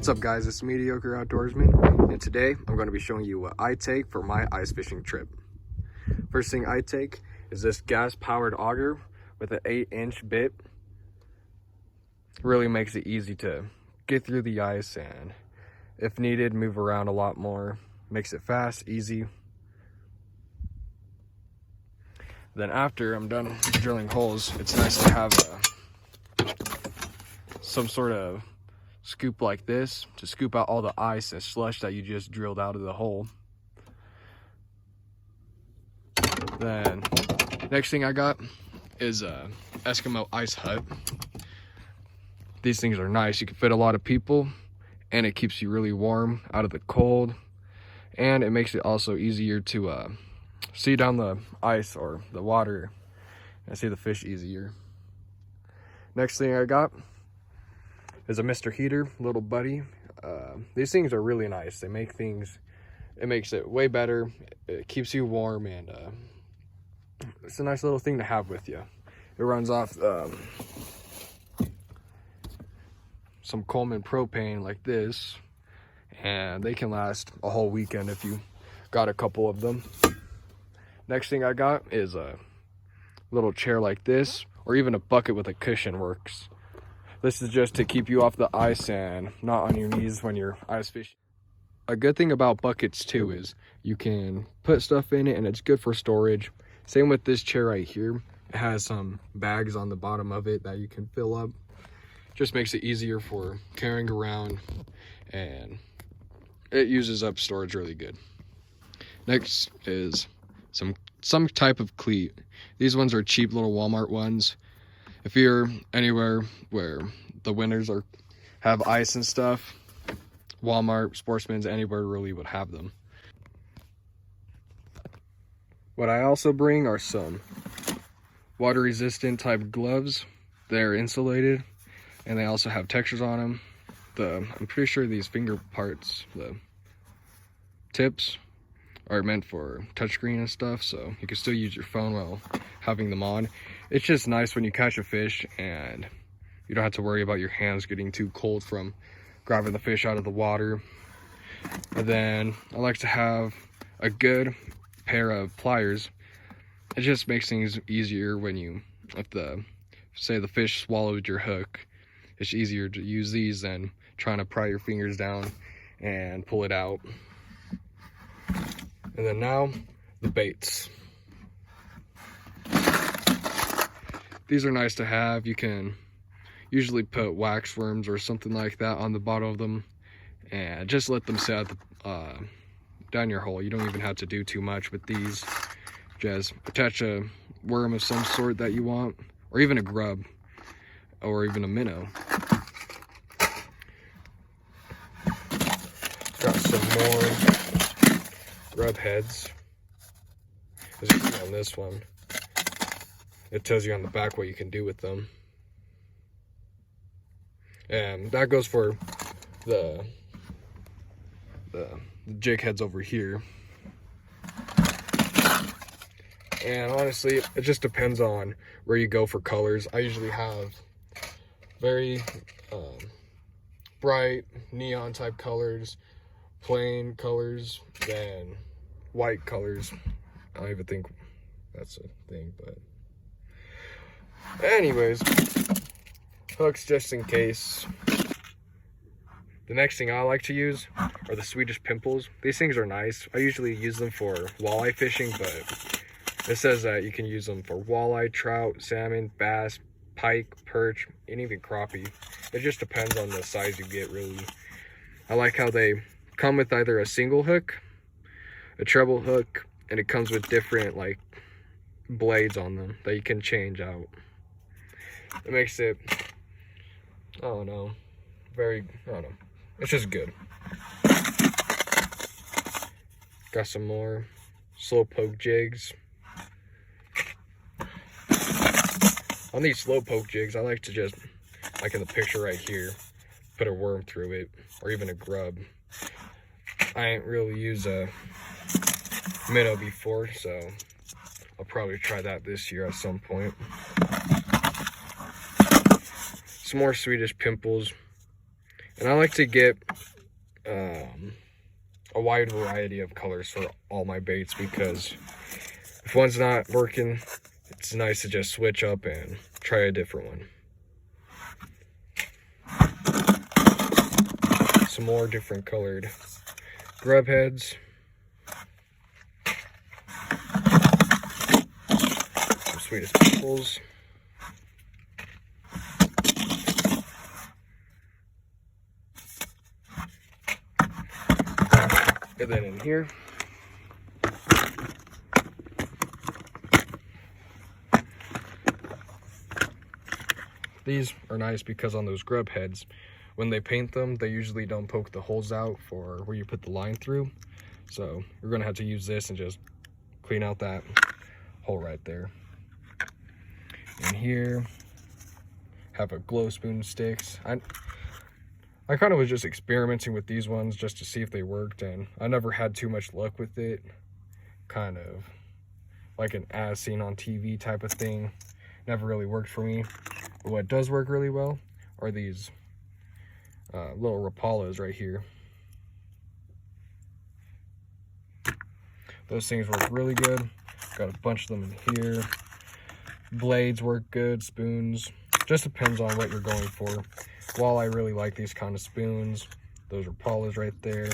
What's up guys, it's Mediocre Outdoorsman, and today I'm going to be showing you what I take for my ice fishing trip. First thing I take is this gas powered auger with an 8-inch bit. Really makes it easy to get through the ice and if needed move around a lot more. Makes it fast, easy. Then after I'm done drilling holes, it's nice to have some sort of scoop like this to scoop out all the ice and slush that you just drilled out of the hole. Then next thing I got is a Eskimo ice hut. These things are nice. You can fit a lot of people and it keeps you really warm out of the cold, and it makes it also easier to see down the ice or the water and see the fish easier. Next thing I got is a Mr. Heater, little buddy. These things are really nice. It makes it way better. It keeps you warm, and it's a nice little thing to have with you. It runs off some Coleman propane like this, and they can last a whole weekend if you got a couple of them. Next thing I got is a little chair like this, or even a bucket with a cushion works. This is just to keep you off the ice and not on your knees when you're ice fishing. A good thing about buckets too is you can put stuff in it and it's good for storage. Same with this chair right here. It has some bags on the bottom of it that you can fill up. Just makes it easier for carrying around, and it uses up storage really good. Next is some type of cleat. These ones are cheap little Walmart ones. If you're anywhere where the winters have ice and stuff, Walmart, Sportsman's, anywhere really would have them. What I also bring are some water resistant type gloves. They're insulated and they also have textures on them. I'm pretty sure these finger parts, the tips, are meant for touchscreen and stuff, so you can still use your phone while having them on. It's just nice when you catch a fish and you don't have to worry about your hands getting too cold from grabbing the fish out of the water. And then I like to have a good pair of pliers. It just makes things easier when say the fish swallowed your hook. It's easier to use these than trying to pry your fingers down and pull it out. And then now, the baits. These are nice to have. You can usually put wax worms or something like that on the bottom of them and just let them sit down your hole. You don't even have to do too much with these. Just attach a worm of some sort that you want, or even a grub, or even a minnow. Got some more grub heads. As you can see on this one, it tells you on the back what you can do with them. And that goes for the jig heads over here. And honestly, it just depends on where you go for colors. I usually have very bright neon type colors, plain colors, then white colors. I don't even think that's a thing, but anyways, hooks just in case. The next thing I like to use are the Swedish pimples. These things are nice. I usually use them for walleye fishing, but it says that you can use them for walleye, trout, salmon, bass, pike, perch, and even crappie. It just depends on the size you get, really. I like how they come with either a single hook, a treble hook, and it comes with different like blades on them that you can change out. It makes it, I don't know, it's just good. Got some more slow poke jigs. On these slow poke jigs, I like to just, like in the picture right here, put a worm through it, or even a grub. I ain't really used a minnow before, so I'll probably try that this year at some point. Some more Swedish pimples. And I like to get a wide variety of colors for all my baits, because if one's not working, it's nice to just switch up and try a different one. Some more different colored grub heads. Some Swedish pimples. And then in here, these are nice because on those grub heads, when they paint them, they usually don't poke the holes out for where you put the line through. So you're gonna have to use this and just clean out that hole right there. And here, have a glow spoon sticks. I kind of was just experimenting with these ones just to see if they worked, and I never had too much luck with it. Kind of like an as seen on TV type of thing. Never really worked for me. But what does work really well are these little Rapalas right here. Those things work really good. Got a bunch of them in here. Blades work good, spoons. Just depends on what you're going for. While I really like these kind of spoons, those Rapalas right there.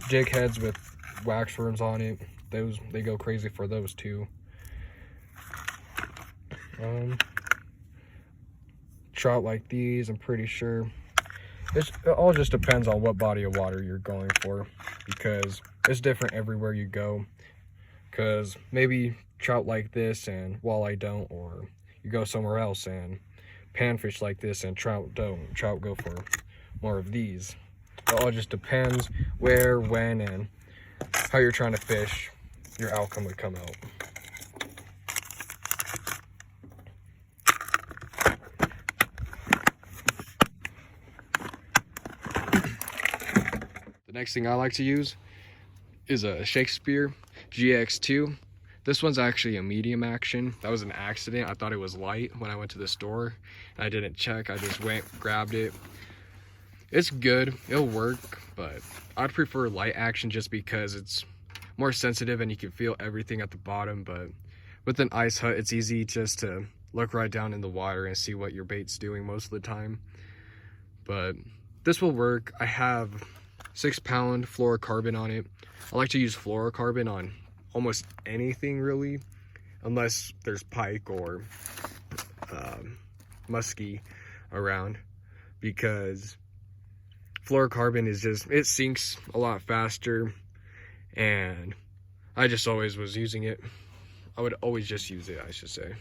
Jig heads with wax worms on it. They go crazy for those too. Trout like these, I'm pretty sure. It all just depends on what body of water you're going for, because it's different everywhere you go. Because maybe trout like this and walleye don't, or you go somewhere else and panfish like this and trout don't. Trout go for more of these. It all just depends where, when, and how you're trying to fish. Your outcome would come out. The next thing I like to use is a Shakespeare GX2. This one's actually a medium action. That was an accident. I thought it was light when I went to the store, and I didn't check. I just went, grabbed it. It's good, it'll work, but I'd prefer light action just because it's more sensitive and you can feel everything at the bottom. But with an ice hut, it's easy just to look right down in the water and see what your bait's doing most of the time. But this will work. I have 6-pound fluorocarbon on it. I like to use fluorocarbon on almost anything really, unless there's pike or muskie around, because fluorocarbon is just, it sinks a lot faster, and I just always was using it. I would always just use it, I should say.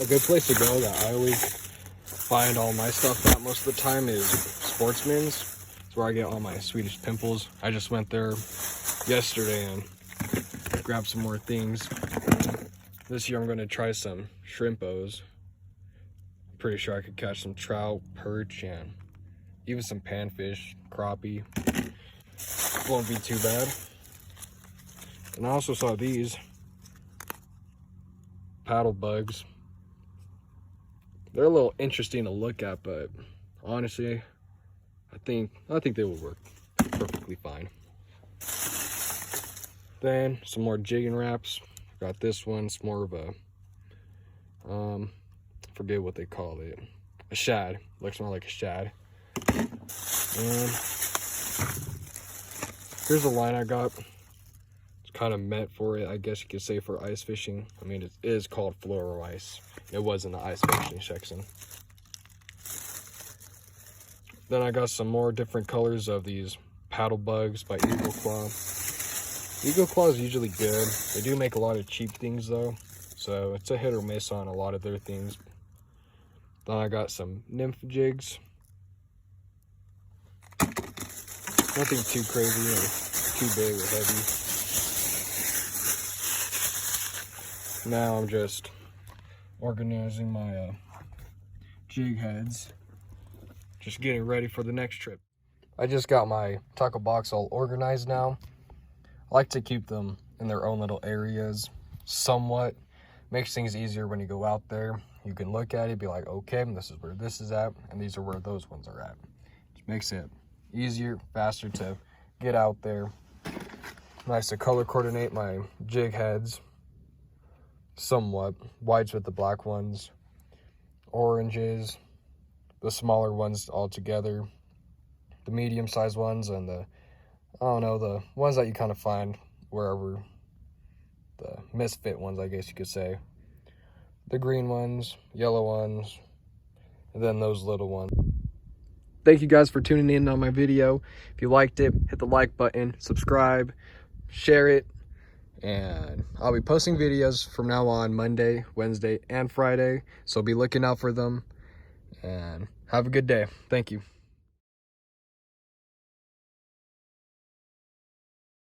A good place to go that I always find all my stuff at most of the time is Sportsman's. It's where I get all my Swedish pimples. I just went there yesterday and grabbed some more things. This year I'm going to try some shrimpos. I'm pretty sure I could catch some trout, perch, and even some panfish, crappie. Won't be too bad. And I also saw these paddle bugs. They're a little interesting to look at, but honestly, I think they will work perfectly fine. Then some more jigging wraps. Got this one. It's more of a forget what they call it. A shad. Looks more like a shad. And here's the line I got. It's kind of meant for it, I guess you could say, for ice fishing. I mean, it is called fluoro ice. It was in the ice fishing section. Then I got some more different colors of these paddle bugs by Eagle Claw. Eagle Claw is usually good. They do make a lot of cheap things though, so it's a hit or miss on a lot of their things. Then I got some nymph jigs. Nothing too crazy or too big or heavy. Now I'm just organizing my jig heads. Just getting ready for the next trip. I just got my tackle box all organized now. I like to keep them in their own little areas somewhat, Makes things easier when you go out there. You can look at it, be like, okay, this is where this is at, and these are where those ones are at. Just makes it easier, faster to get out there. Nice to color coordinate my jig heads somewhat. Whites with the black ones, oranges, the smaller ones all together, the medium-sized ones, and the ones that you kind of find wherever, the misfit ones, I guess you could say. The green ones, yellow ones, and then those little ones. Thank you guys for tuning in on my video. If you liked it, hit the like button, subscribe, share it, and I'll be posting videos from now on Monday, Wednesday, and Friday, so be looking out for them, and have a good day. Thank you.